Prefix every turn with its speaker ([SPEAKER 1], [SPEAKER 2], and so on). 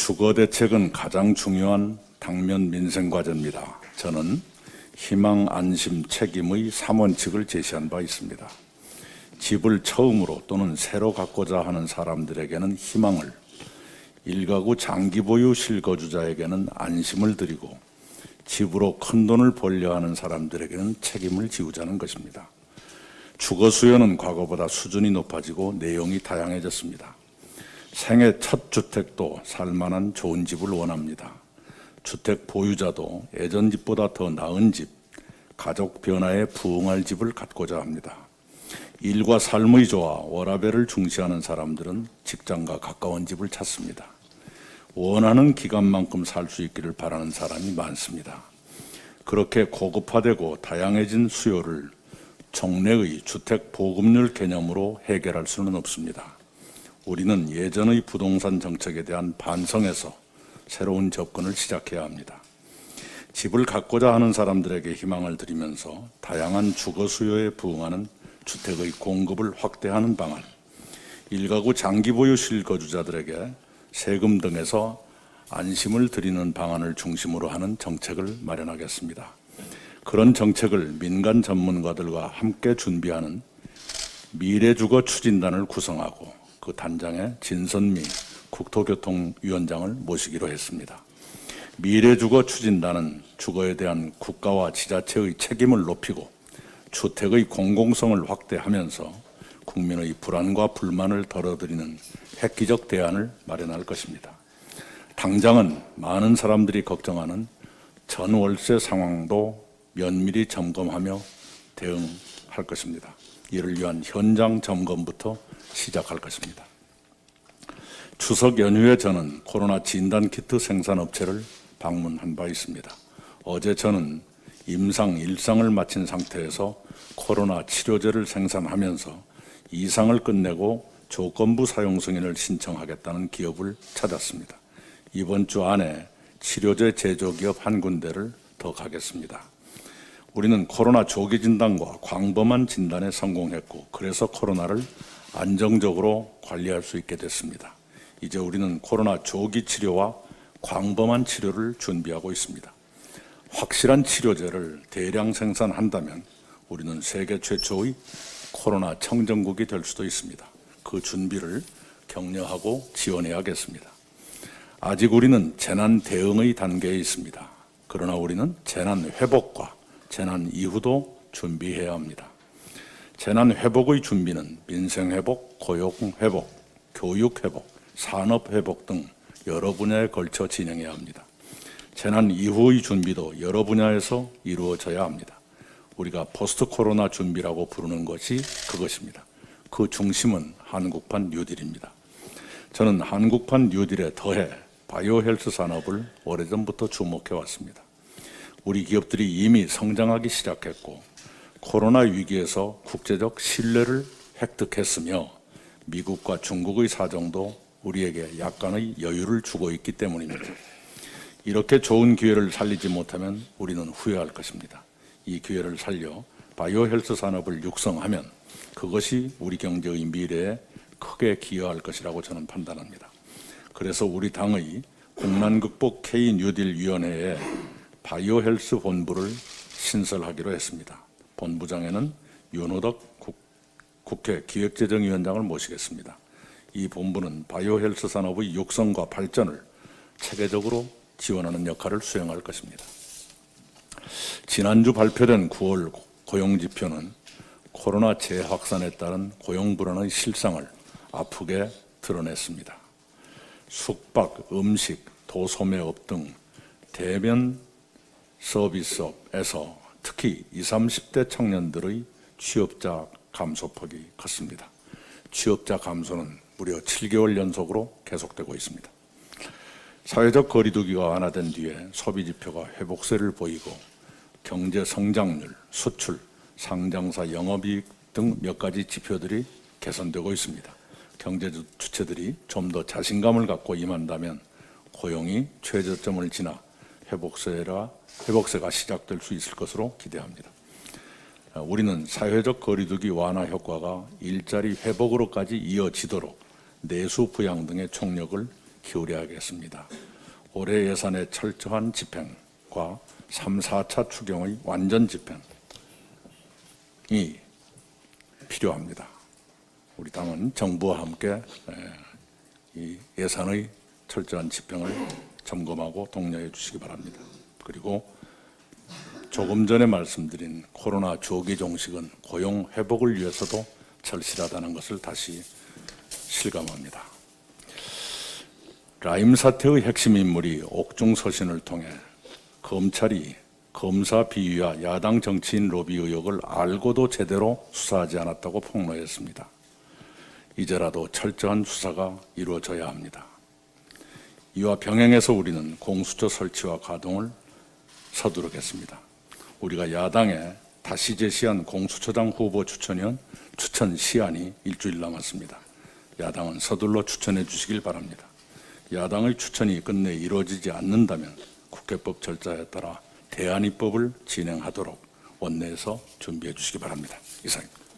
[SPEAKER 1] 주거 대책은 가장 중요한 당면 민생 과제입니다. 저는 희망, 안심, 책임의 3원칙을 제시한 바 있습니다. 집을 처음으로 또는 새로 갖고자 하는 사람들에게는 희망을, 1가구 장기 보유 실거주자에게는 안심을 드리고 집으로 큰 돈을 벌려 하는 사람들에게는 책임을 지우자는 것입니다. 주거 수요는 과거보다 수준이 높아지고 내용이 다양해졌습니다. 생애 첫 주택도 살만한 좋은 집을 원합니다. 주택 보유자도 예전 집보다 더 나은 집, 가족 변화에 부응할 집을 갖고자 합니다. 일과 삶의 조화, 워라밸을 중시하는 사람들은 직장과 가까운 집을 찾습니다. 원하는 기간만큼 살 수 있기를 바라는 사람이 많습니다. 그렇게 고급화되고 다양해진 수요를 종래의 주택 보급률 개념으로 해결할 수는 없습니다. 우리는 예전의 부동산 정책에 대한 반성에서 새로운 접근을 시작해야 합니다. 집을 갖고자 하는 사람들에게 희망을 드리면서 다양한 주거 수요에 부응하는 주택의 공급을 확대하는 방안, 1가구 장기 보유 실거주자들에게 세금 등에서 안심을 드리는 방안을 중심으로 하는 정책을 마련하겠습니다. 그런 정책을 민간 전문가들과 함께 준비하는 미래주거 추진단을 구성하고 그 단장에 진선미 국토교통위원장을 모시기로 했습니다. 미래주거 추진단은 주거에 대한 국가와 지자체의 책임을 높이고 주택의 공공성을 확대하면서 국민의 불안과 불만을 덜어드리는 획기적 대안을 마련할 것입니다. 당장은 많은 사람들이 걱정하는 전월세 상황도 면밀히 점검하며 대응할 것입니다. 이를 위한 현장 점검부터 시작할 것입니다. 추석 연휴에 저는 코로나 진단키트 생산업체를 방문한 바 있습니다. 어제 저는 임상 1상을 마친 상태에서 코로나 치료제를 생산하면서 2상을 끝내고 조건부 사용 승인을 신청하겠다는 기업을 찾았습니다. 이번 주 안에 치료제 제조기업 한 군데를 더 가겠습니다. 우리는 코로나 조기 진단과 광범한 진단에 성공했고 그래서 코로나를 안정적으로 관리할 수 있게 됐습니다. 이제 우리는 코로나 조기 치료와 광범한 치료를 준비하고 있습니다. 확실한 치료제를 대량 생산한다면 우리는 세계 최초의 코로나 청정국이 될 수도 있습니다. 그 준비를 격려하고 지원해야겠습니다. 아직 우리는 재난 대응의 단계에 있습니다. 그러나 우리는 재난 회복과 재난 이후도 준비해야 합니다. 재난 회복의 준비는 민생 회복, 고용 회복, 교육 회복, 산업 회복 등 여러 분야에 걸쳐 진행해야 합니다. 재난 이후의 준비도 여러 분야에서 이루어져야 합니다. 우리가 포스트 코로나 준비라고 부르는 것이 그것입니다. 그 중심은 한국판 뉴딜입니다. 저는 한국판 뉴딜에 더해 바이오 헬스 산업을 오래전부터 주목해 왔습니다. 우리 기업들이 이미 성장하기 시작했고 코로나 위기에서 국제적 신뢰를 획득했으며 미국과 중국의 사정도 우리에게 약간의 여유를 주고 있기 때문입니다. 이렇게 좋은 기회를 살리지 못하면 우리는 후회할 것입니다. 이 기회를 살려 바이오 헬스 산업을 육성하면 그것이 우리 경제의 미래에 크게 기여할 것이라고 저는 판단합니다. 그래서 우리 당의 국난 극복 K 뉴딜 위원회에 바이오 헬스 본부를 신설하기로 했습니다. 본부장에는 윤호덕 국회 기획재정위원장을 모시겠습니다. 이 본부는 바이오 헬스 산업의 육성과 발전을 체계적으로 지원하는 역할을 수행할 것입니다. 지난주 발표된 9월 고용지표는 코로나 재확산에 따른 고용 불안의 실상을 아프게 드러냈습니다. 숙박, 음식, 도소매업 등 대면 서비스업에서 특히 20, 30대 청년들의 취업자 감소폭이 컸습니다. 취업자 감소는 무려 7개월 연속으로 계속되고 있습니다. 사회적 거리두기가 완화된 뒤에 소비 지표가 회복세를 보이고 경제 성장률, 수출, 상장사 영업이익 등 몇 가지 지표들이 개선되고 있습니다. 경제 주체들이 좀 더 자신감을 갖고 임한다면 고용이 최저점을 지나 회복세가 시작될 수 있을 것으로 기대합니다. 우리는 사회적 거리두기 완화 효과가 일자리 회복으로까지 이어지도록 내수 부양 등의 총력을 기울여야겠습니다. 올해 예산의 철저한 집행과 3, 4차 추경의 완전 집행이 필요합니다. 우리 당은 정부와 함께 이 예산의 철저한 집행을 점검하고 독려해 주시기 바랍니다. 그리고 조금 전에 말씀드린 코로나 조기 종식은 고용 회복을 위해서도 절실하다는 것을 다시 실감합니다. 라임 사태의 핵심 인물이 옥중서신을 통해 검찰이 검사 비위와 야당 정치인 로비 의혹을 알고도 제대로 수사하지 않았다고 폭로했습니다. 이제라도 철저한 수사가 이루어져야 합니다. 이와 병행해서 우리는 공수처 설치와 가동을 서두르겠습니다. 우리가 야당에 다시 제시한 공수처장 후보 추천위원 추천 시한이 일주일 남았습니다. 야당은 서둘러 추천해 주시길 바랍니다. 야당의 추천이 끝내 이루어지지 않는다면 국회법 절차에 따라 대안입법을 진행하도록 원내에서 준비해 주시기 바랍니다. 이상입니다.